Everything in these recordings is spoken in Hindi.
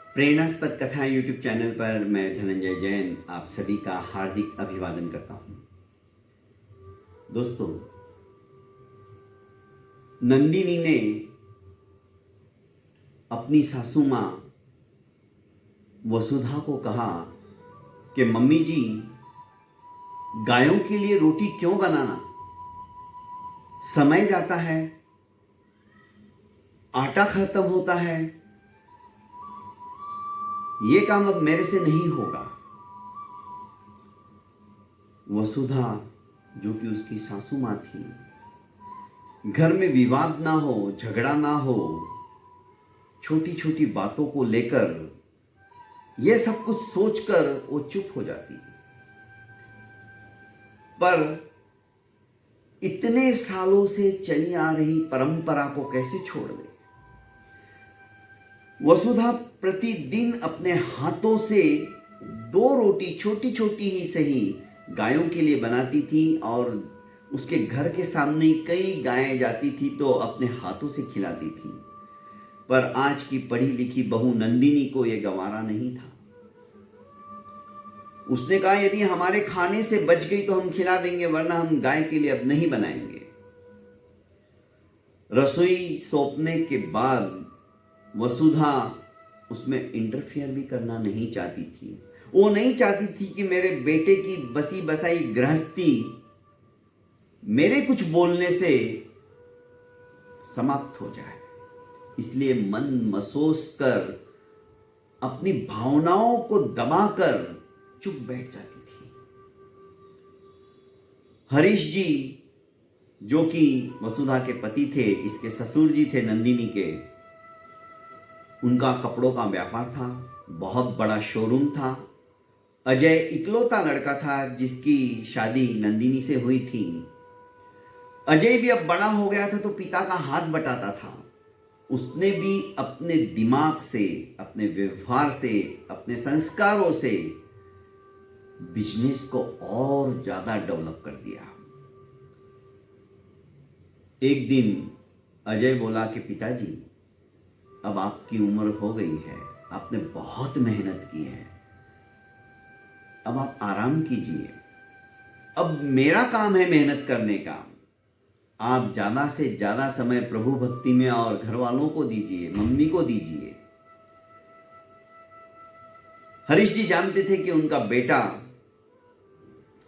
प्रेरणास्पद कथाएं यूट्यूब चैनल पर मैं धनंजय जैन आप सभी का हार्दिक अभिवादन करता हूं। दोस्तों, नंदिनी ने अपनी सासू मां वसुधा को कहा कि मम्मी जी, गायों के लिए रोटी क्यों बनाना, समय जाता है, आटा खत्म होता है, ये काम अब मेरे से नहीं होगा। वसुधा, जो कि उसकी सासू मां थी, घर में विवाद ना हो, झगड़ा ना हो, छोटी छोटी बातों को लेकर यह सब कुछ सोचकर वो चुप हो जाती। पर इतने सालों से चली आ रही परंपरा को कैसे छोड़ दे। वसुधा प्रतिदिन अपने हाथों से 2 रोटी छोटी छोटी ही सही गायों के लिए बनाती थी और उसके घर के सामने कई गायें जाती थी तो अपने हाथों से खिलाती थी। पर आज की पढ़ी लिखी बहू नंदिनी को यह गवारा नहीं था। उसने कहा, यदि हमारे खाने से बच गई तो हम खिला देंगे, वरना हम गाय के लिए अब नहीं बनाएंगे। रसोई सौंपने के बाद वसुधा उसमें इंटरफियर भी करना नहीं चाहती थी। वो नहीं चाहती थी कि मेरे बेटे की बसी बसाई गृहस्थी मेरे कुछ बोलने से समाप्त हो जाए। इसलिए मन मसोस कर, अपनी भावनाओं को दबाकर चुप बैठ जाती थी। हरीश जी, जो कि वसुधा के पति थे, इसके ससुर जी थे नंदिनी के, उनका कपड़ों का व्यापार था, बहुत बड़ा शोरूम था। अजय इकलौता लड़का था जिसकी शादी नंदिनी से हुई थी। अजय भी अब बड़ा हो गया था तो पिता का हाथ बटाता था। उसने भी अपने दिमाग से, अपने व्यवहार से, अपने संस्कारों से बिजनेस को और ज्यादा डेवलप कर दिया। एक दिन अजय बोला कि पिताजी, अब आपकी उम्र हो गई है, आपने बहुत मेहनत की है, अब आप आराम कीजिए। अब मेरा काम है मेहनत करने का। आप ज्यादा से ज्यादा समय प्रभु भक्ति में और घर वालों को दीजिए, मम्मी को दीजिए। हरीश जी जानते थे कि उनका बेटा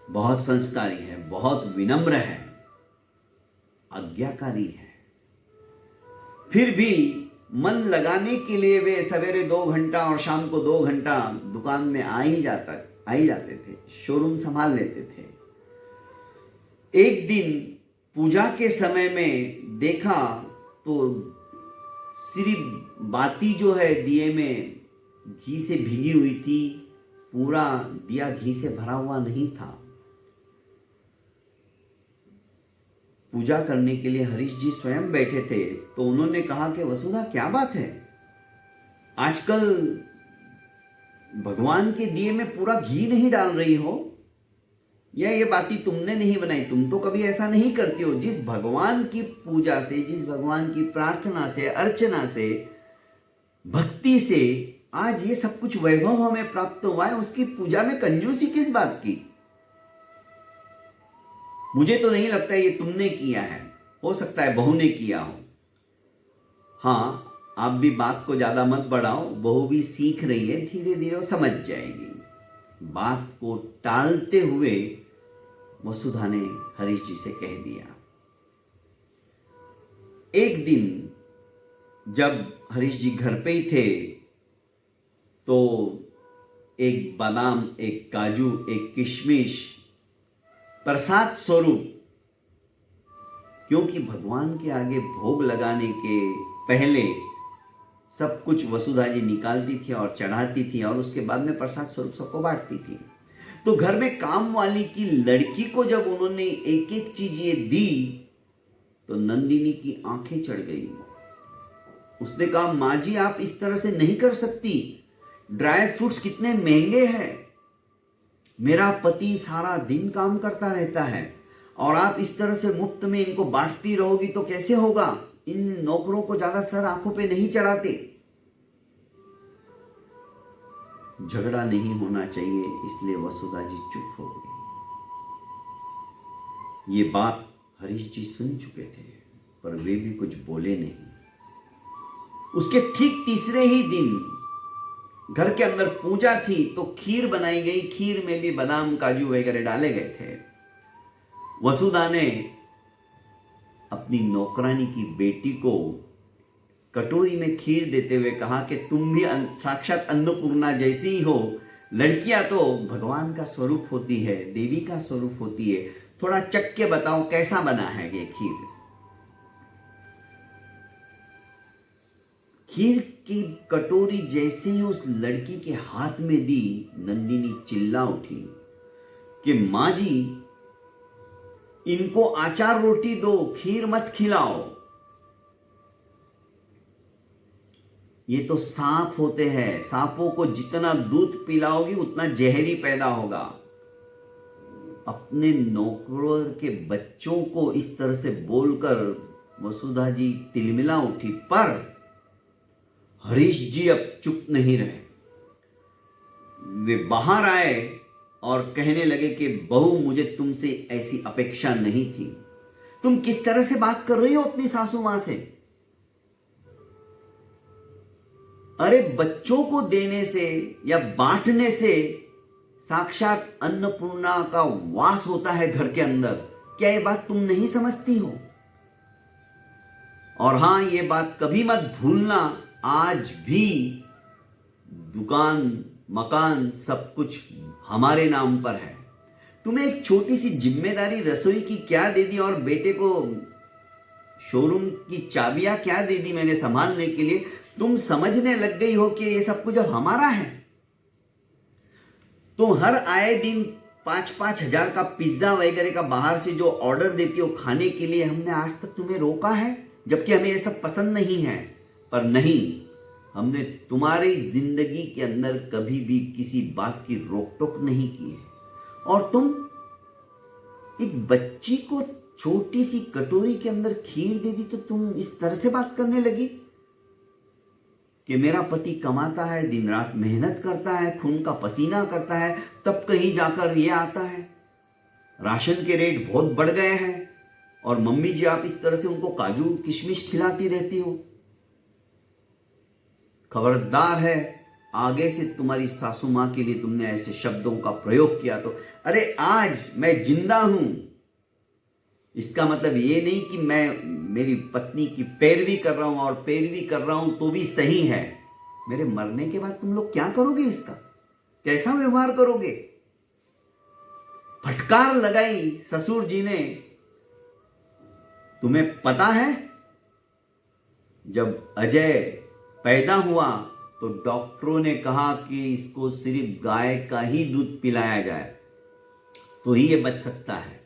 बहुत संस्कारी है, बहुत विनम्र है, आज्ञाकारी है। फिर भी मन लगाने के लिए वे सवेरे 2 घंटा और शाम को 2 घंटा दुकान में आ ही जाते थे, शोरूम संभाल लेते थे। एक दिन पूजा के समय में देखा तो सिर्फ बाती जो है दिए में घी से भीगी हुई थी, पूरा दिया घी से भरा हुआ नहीं था। पूजा करने के लिए हरीश जी स्वयं बैठे थे तो उन्होंने कहा कि वसुधा, क्या बात है, आजकल भगवान के दिए में पूरा घी नहीं डाल रही हो, या ये बाती तुमने नहीं बनाई? तुम तो कभी ऐसा नहीं करती हो। जिस भगवान की पूजा से, जिस भगवान की प्रार्थना से, अर्चना से, भक्ति से आज ये सब कुछ वैभव हमें प्राप्त हुआ है, उसकी पूजा में कंजूसी किस बात की? मुझे तो नहीं लगता ये तुमने किया है, हो सकता है बहू ने किया हो। हाँ, आप भी बात को ज्यादा मत बढ़ाओ, बहू भी सीख रही है, धीरे धीरे वो समझ जाएगी। बात को टालते हुए वसुधा ने हरीश जी से कह दिया। एक दिन जब हरीश जी घर पे ही थे तो एक बादाम, एक काजू, एक किशमिश प्रसाद स्वरूप, क्योंकि भगवान के आगे भोग लगाने के पहले सब कुछ वसुधा जी निकालती थी और चढ़ाती थी और उसके बाद में प्रसाद स्वरूप सबको बांटती थी। तो घर में काम वाली की लड़की को जब उन्होंने एक एक चीज ये दी तो नंदिनी की आंखें चढ़ गई। उसने कहा, माँ जी, आप इस तरह से नहीं कर सकती, ड्राई फ्रूट्स कितने महंगे हैं, मेरा पति सारा दिन काम करता रहता है और आप इस तरह से मुफ्त में इनको बांटती रहोगी तो कैसे होगा? इन नौकरों को ज्यादा सर आंखों पे नहीं चढ़ाते। झगड़ा नहीं होना चाहिए, इसलिए वसुधा जी चुप हो गई। ये बात हरीश जी सुन चुके थे, पर वे भी कुछ बोले नहीं। उसके ठीक तीसरे ही दिन घर के अंदर पूजा थी, तो खीर बनाई गई। खीर में भी बादाम काजू वगैरह डाले गए थे। वसुधा ने अपनी नौकरानी की बेटी को कटोरी में खीर देते हुए कहा कि तुम भी साक्षात अन्नपूर्णा जैसी ही हो। लड़कियां तो भगवान का स्वरूप होती है, देवी का स्वरूप होती है। थोड़ा चख के बताओ कैसा बना है ये खीर। खीर की कटोरी जैसे ही उस लड़की के हाथ में दी, नंदिनी चिल्ला उठी कि मां जी, इनको आचार रोटी दो, खीर मत खिलाओ। ये तो सांप होते हैं, सांपों को जितना दूध पिलाओगी उतना जहरी पैदा होगा। अपने नौकरों के बच्चों को इस तरह से बोलकर वसुधा जी तिलमिला उठी, पर हरीश जी अब चुप नहीं रहे। वे बाहर आए और कहने लगे कि बहू, मुझे तुमसे ऐसी अपेक्षा नहीं थी। तुम किस तरह से बात कर रही हो अपनी सासू मां से? अरे बच्चों को देने से या बांटने से साक्षात अन्नपूर्णा का वास होता है घर के अंदर। क्या ये बात तुम नहीं समझती हो? और हां, ये बात कभी मत भूलना, आज भी दुकान मकान सब कुछ हमारे नाम पर है। तुम्हें एक छोटी सी जिम्मेदारी रसोई की क्या दे दी, और बेटे को शोरूम की चाबियां क्या दे दी मैंने संभालने के लिए। तुम समझने लग गई हो कि ये सब कुछ अब हमारा है। तुम हर आए दिन 5-5 हजार का पिज्जा वगैरह का बाहर से जो ऑर्डर देती हो खाने के लिए, हमने आज तक तुम्हें रोका है? जबकि हमें ये सब पसंद नहीं है। पर नहीं, हमने तुम्हारी जिंदगी के अंदर कभी भी किसी बात की रोक टोक नहीं की है। और तुम एक बच्ची को छोटी सी कटोरी के अंदर खीर दे दी तो तुम इस तरह से बात करने लगी कि मेरा पति कमाता है, दिन रात मेहनत करता है, खून का पसीना करता है, तब कहीं जाकर ये आता है। राशन के रेट बहुत बढ़ गए हैं और मम्मी जी आप इस तरह से उनको काजू किशमिश खिलाती रहती हो। खबरदार है, आगे से तुम्हारी सासू मां के लिए तुमने ऐसे शब्दों का प्रयोग किया तो। अरे आज मैं जिंदा हूं, इसका मतलब ये नहीं कि मैं मेरी पत्नी की पैरवी कर रहा हूं, और पैरवी कर रहा हूं तो भी सही है। मेरे मरने के बाद तुम लोग क्या करोगे? इसका कैसा व्यवहार करोगे? फटकार लगाई ससुर जी ने। तुम्हें पता है, जब अजय पैदा हुआ तो डॉक्टरों ने कहा कि इसको सिर्फ गाय का ही दूध पिलाया जाए तो ही ये बच सकता है।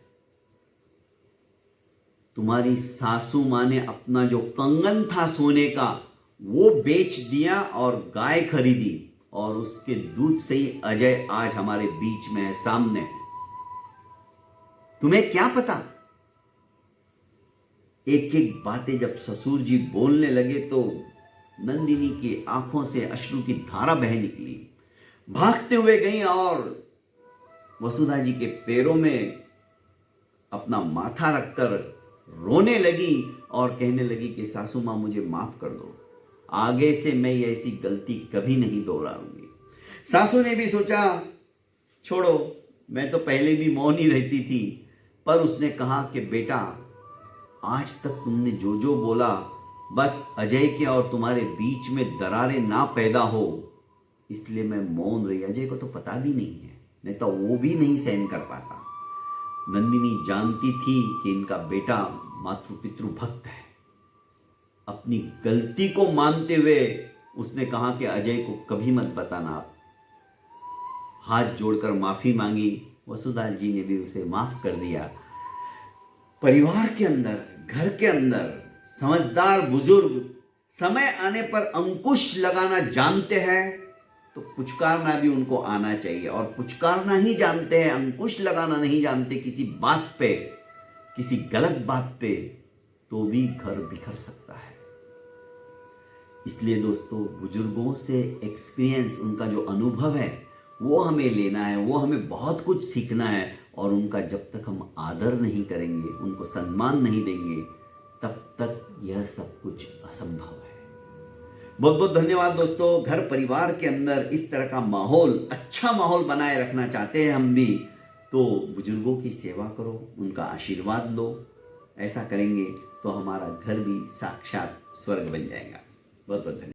तुम्हारी सासू मां ने अपना जो कंगन था सोने का वो बेच दिया और गाय खरीदी, और उसके दूध से ही अजय आज हमारे बीच में है, सामने है। तुम्हें क्या पता? एक एक बातें जब ससुर जी बोलने लगे तो नंदिनी की आंखों से अश्रु की धारा बह निकली। भागते हुए गई और वसुधा जी के पैरों में अपना माथा रखकर रोने लगी और कहने लगी कि सासू मां मुझे माफ कर दो, आगे से मैं ये ऐसी गलती कभी नहीं दोहराऊंगी। सासू ने भी सोचा छोड़ो, मैं तो पहले भी मौन ही रहती थी, पर उसने कहा कि बेटा, आज तक तुमने जो जो बोला, बस अजय के और तुम्हारे बीच में दरारें ना पैदा हो इसलिए मैं मौन रही। अजय को तो पता भी नहीं है, नहीं तो वो भी नहीं सहन कर पाता। नंदिनी जानती थी कि इनका बेटा मातृ पितृ भक्त है। अपनी गलती को मानते हुए उसने कहा कि अजय को कभी मत बताना। हाथ जोड़कर माफी मांगी। वसुधा जी ने भी उसे माफ कर दिया। परिवार के अंदर, घर के अंदर समझदार बुजुर्ग समय आने पर अंकुश लगाना जानते हैं तो पुचकारना भी उनको आना चाहिए, और पुचकारना ही जानते हैं, अंकुश लगाना नहीं जानते किसी बात पे, किसी गलत बात पे, तो भी घर बिखर सकता है। इसलिए दोस्तों, बुजुर्गों से एक्सपीरियंस, उनका जो अनुभव है वो हमें लेना है, वो हमें बहुत कुछ सीखना है। और उनका जब तक हम आदर नहीं करेंगे, उनको सम्मान नहीं देंगे, तब तक यह सब कुछ असंभव है। बहुत बहुत धन्यवाद दोस्तों। घर परिवार के अंदर इस तरह का माहौल, अच्छा माहौल बनाए रखना चाहते हैं हम भी, तो बुजुर्गों की सेवा करो, उनका आशीर्वाद लो। ऐसा करेंगे तो हमारा घर भी साक्षात स्वर्ग बन जाएगा। बहुत बहुत धन्यवाद।